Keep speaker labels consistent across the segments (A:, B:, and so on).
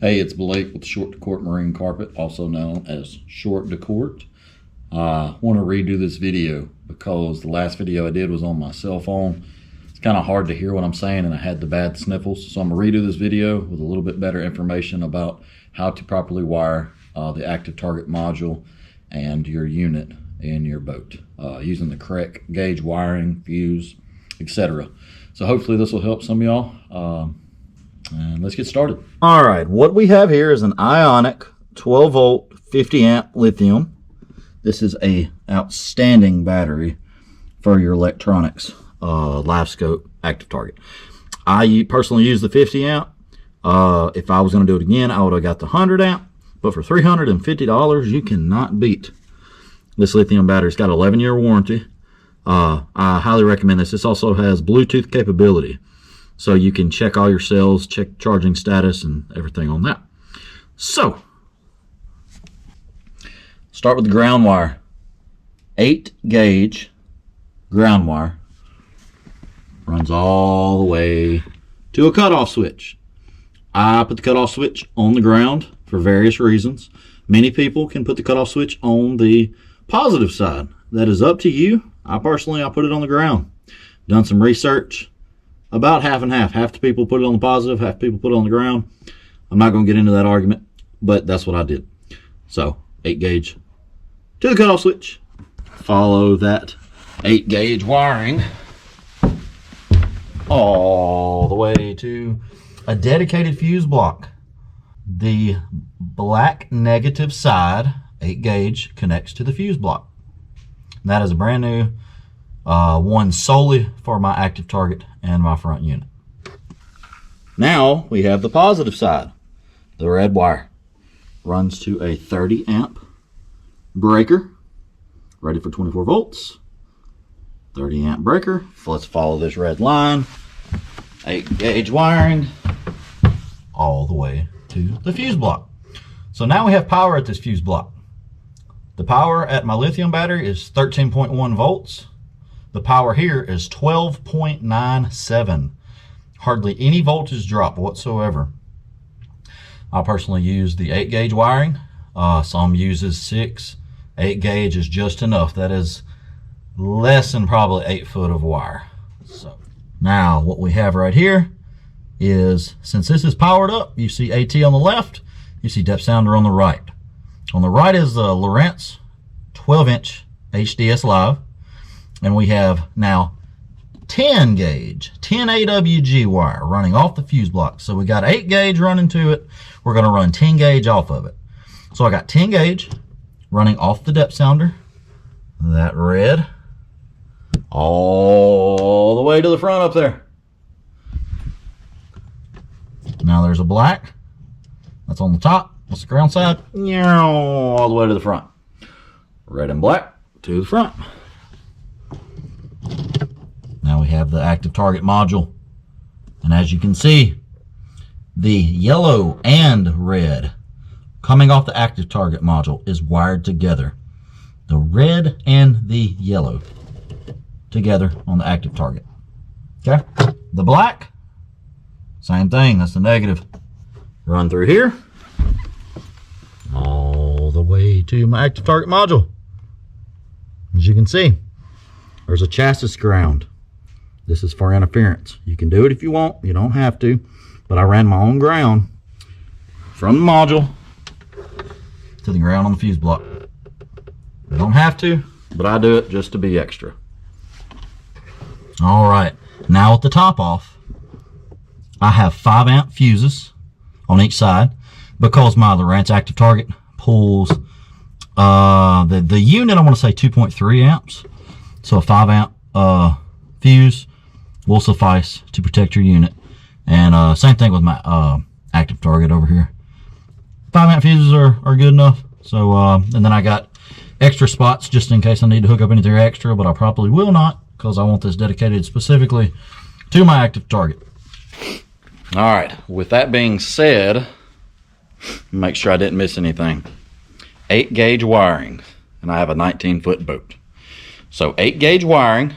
A: Hey, it's Blake with Short to Court Marine Carpet, also known as Short to Court. I want to redo this video because the last video I did was on my cell phone. It's kind of hard to hear what I'm saying and I had the bad sniffles. So I'm going to redo this video with a little bit better information about how to properly wire the active target module and your unit in your boat using the correct gauge wiring, fuse, etc. So hopefully this will help some of y'all. And let's get started. All right, what we have here is an ionic 12 volt 50 amp lithium. This is a outstanding battery for your electronics, live scope, active target. I personally use the 50 amp. If I was going to do it again, I would have got the 100 amp. But for $350, you cannot beat this lithium battery. It's got an 11-year warranty. I highly recommend this. This also has Bluetooth capability. So you can check all your cells, check charging status and everything on that. So, start with the ground wire. 8 gauge ground wire. Runs all the way to a cutoff switch. I put the cutoff switch on the ground for various reasons. Many people can put the cutoff switch on the positive side. That is up to you. I put it on the ground. Done some research. About half and half. Half the people put it on the positive, half the people put it on the ground. I'm not going to get into that argument, but that's what I did. So, 8 gauge to the cutoff switch. Follow that 8 gauge wiring all the way to a dedicated fuse block. The black negative side, 8 gauge, connects to the fuse block. And that is a brand new one solely for my active target and my front unit. Now we have the positive side. The red wire runs to a 30 amp breaker, ready for 24 volts. 30 amp breaker. So let's follow this red line. 8 gauge wiring all the way to the fuse block. So now we have power at this fuse block. The power at my lithium battery is 13.1 volts. The power here is 12.97. Hardly any voltage drop whatsoever. I personally use the 8 gauge wiring. Some uses 6. 8 gauge is just enough. That is less than probably 8 foot of wire. So now what we have right here is, since this is powered up, you see AT on the left, you see depth sounder on the right. On the right is the Lowrance 12-inch HDS live. And we have now 10 gauge, 10 AWG wire running off the fuse block. So we got 8 gauge running to it. We're going to run 10 gauge off of it. So I got 10 gauge running off the depth sounder. That red all the way to the front up there. Now there's a black. That's on the top. What's the ground side? All the way to the front. Red and black to the front. Now we have the active target module. And as you can see, the yellow and red coming off the active target module is wired together. The red and the yellow together on the active target. Okay? The black, same thing. That's the negative. Run through here all the way to my active target module. As you can see, there's a chassis ground. This is for interference. You can do it if you want. You don't have to. But I ran my own ground from the module to the ground on the fuse block. You don't have to, but I do it just to be extra. All right. Now with the top off, I have 5 amp fuses on each side because my Lowrance active target pulls the unit, I want to say 2.3 amps. So a 5 amp fuse will suffice to protect your unit. And same thing with my active target over here. 5 amp fuses are good enough. So and then I got extra spots just in case I need to hook up anything extra, but I probably will not because I want this dedicated specifically to my active target. All right, with that being said, make sure I didn't miss anything. 8 gauge wiring, and I have a 19-foot boat. So 8 gauge wiring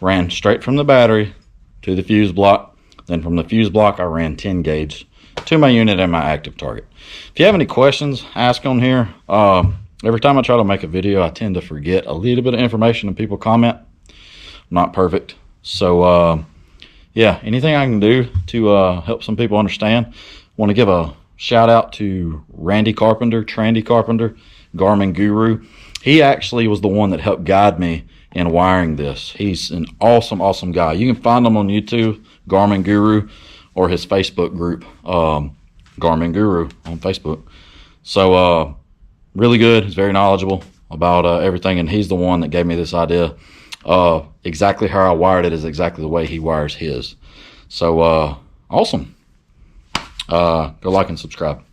A: ran straight from the battery to the fuse block. Then from the fuse block, I ran 10 gauge to my unit and my active target. If you have any questions, ask on here. Every time I try to make a video, I tend to forget a little bit of information and people comment. I'm not perfect. So, yeah, anything I can do to help some people understand. I want to give a shout out to Trandy Carpenter, Garmin Guru. He actually was the one that helped guide me in wiring this. He's an awesome guy. You can find him on YouTube, Garmin Guru, or his Facebook group, Garmin Guru on Facebook. So really good. He's very knowledgeable about everything, and he's the one that gave me this idea. Exactly how I wired it is exactly the way he wires his. So awesome. Go like and subscribe.